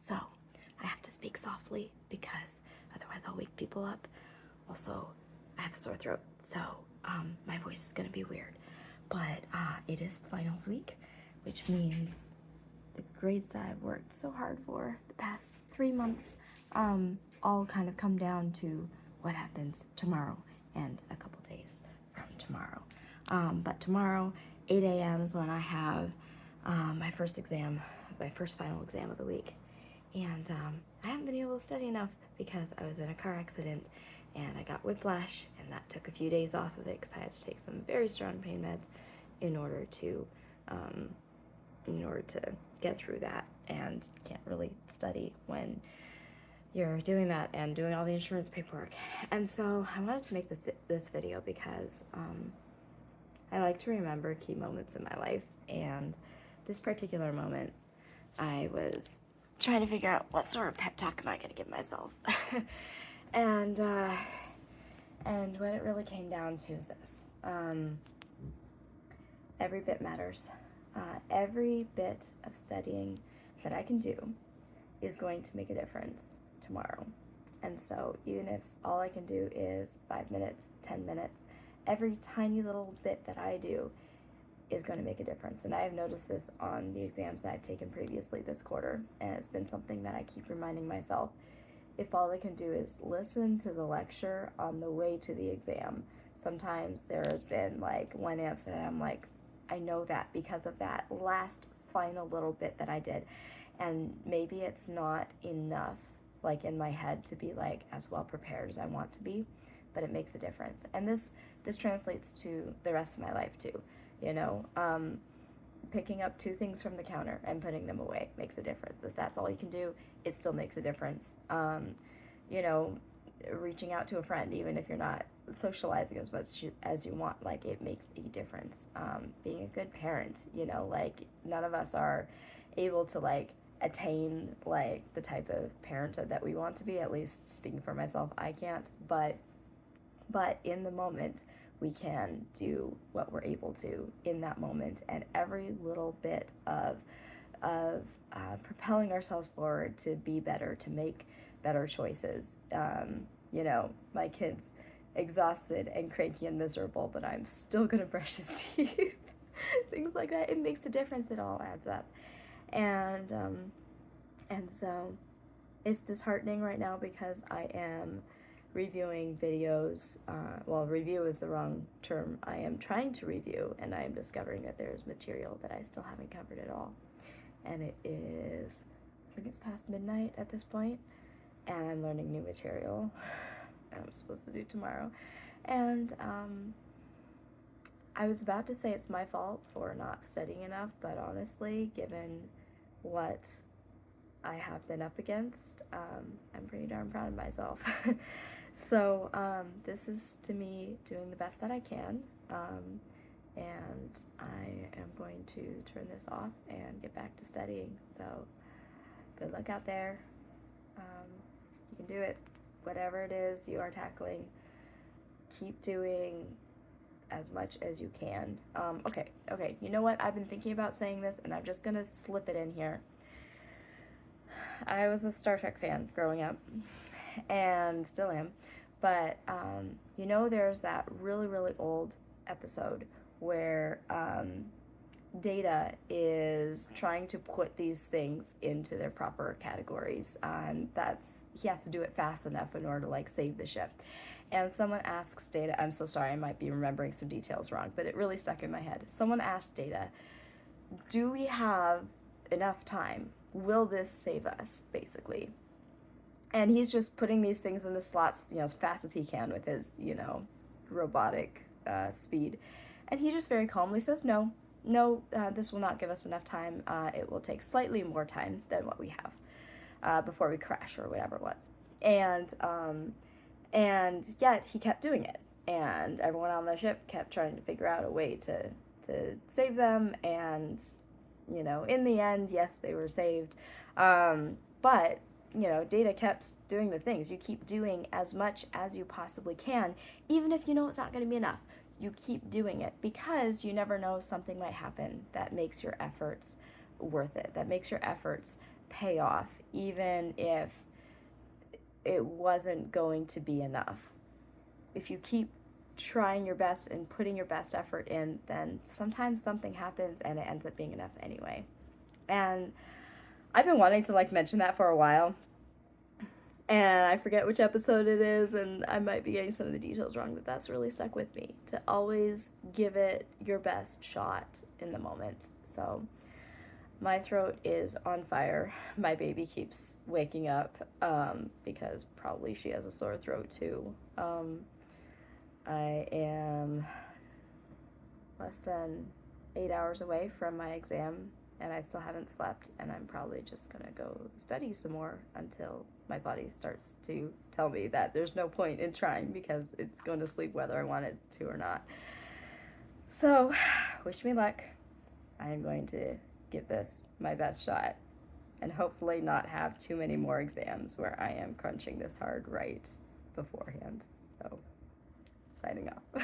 So I have to speak softly because otherwise I'll wake people up. Also, I have a sore throat, so my voice is gonna be weird. But it is finals week, which means the grades that I've worked so hard for the past 3 months all kind of come down to what happens tomorrow and a couple days from tomorrow. But tomorrow, 8 a.m. is when I have my first final exam of the week. And I haven't been able to study enough because I was in a car accident and I got whiplash, and that took a few days off of it because I had to take some very strong pain meds in order to get through that, and can't really study when you're doing that and doing all the insurance paperwork. And so I wanted to make this video because I like to remember key moments in my life, and this particular moment I was trying to figure out what sort of pep talk am I going to give myself. and what it really came down to is this. Every bit matters. Every bit of studying that I can do is going to make a difference tomorrow. And so even if all I can do is 5 minutes, 10 minutes, every tiny little bit that I do is going to make a difference. And I have noticed this on the exams that I've taken previously this quarter, and it's been something that I keep reminding myself. If all I can do is listen to the lecture on the way to the exam, sometimes there has been like one answer that I'm like, I know that because of that last final little bit that I did. And maybe it's not enough like in my head to be like as well prepared as I want to be, but it makes a difference. And this translates to the rest of my life too. You know, picking up 2 things from the counter and putting them away makes a difference. If that's all you can do, it still makes a difference. You know, reaching out to a friend, even if you're not socializing as much as you want, like, it makes a difference. Being a good parent, you know, like, none of us are able to, like, attain, like, the type of parent that we want to be. At least speaking for myself, I can't. But in the moment, we can do what we're able to in that moment, and every little bit of propelling ourselves forward to be better, to make better choices. You know, my kid's exhausted and cranky and miserable, but I'm still gonna brush his teeth. Things like that. It makes a difference. It all adds up. And so it's disheartening right now because I am reviewing videos. Well, review is the wrong term. I am trying to review, and I am discovering that there's material that I still haven't covered at all. And it is, I think it's past midnight at this point, and I'm learning new material I'm supposed to do tomorrow. And I was about to say it's my fault for not studying enough, but honestly, given what I have been up against, I'm pretty darn proud of myself. So this is, to me, doing the best that I can, and I am going to turn this off and get back to studying. So good luck out there. You can do it. Whatever it is you are tackling, keep doing as much as you can. Okay, you know what? I've been thinking about saying this, and I'm just gonna slip it in here. I was a Star Trek fan growing up, and still am, but you know, there's that really, really old episode where Data is trying to put these things into their proper categories, and he has to do it fast enough in order to, like, save the ship. And someone asks Data, I'm so sorry, I might be remembering some details wrong, but it really stuck in my head. Someone asked Data, do we have enough time? Will this save us, basically? And he's just putting these things in the slots, you know, as fast as he can with his, you know, robotic speed. And he just very calmly says, no, this will not give us enough time. It will take slightly more time than what we have before we crash, or whatever it was. And yet he kept doing it. And everyone on the ship kept trying to figure out a way to save them. And, you know, in the end, yes, they were saved. But, you know, Data kept doing the things. You keep doing as much as you possibly can, even if you know it's not going to be enough. You keep doing it because you never know, something might happen that makes your efforts worth it, that makes your efforts pay off, even if it wasn't going to be enough. If you keep trying your best and putting your best effort in, then sometimes something happens and it ends up being enough anyway. And I've been wanting to mention that for a while, and I forget which episode it is, and I might be getting some of the details wrong, but that's really stuck with me, to always give it your best shot in the moment. So my throat is on fire. My baby keeps waking up because probably she has a sore throat too. I am less than 8 hours away from my exam, and I still haven't slept, and I'm probably just gonna go study some more until my body starts to tell me that there's no point in trying because it's going to sleep whether I want it to or not. So, wish me luck. I am going to give this my best shot and hopefully not have too many more exams where I am crunching this hard right beforehand. So, signing off.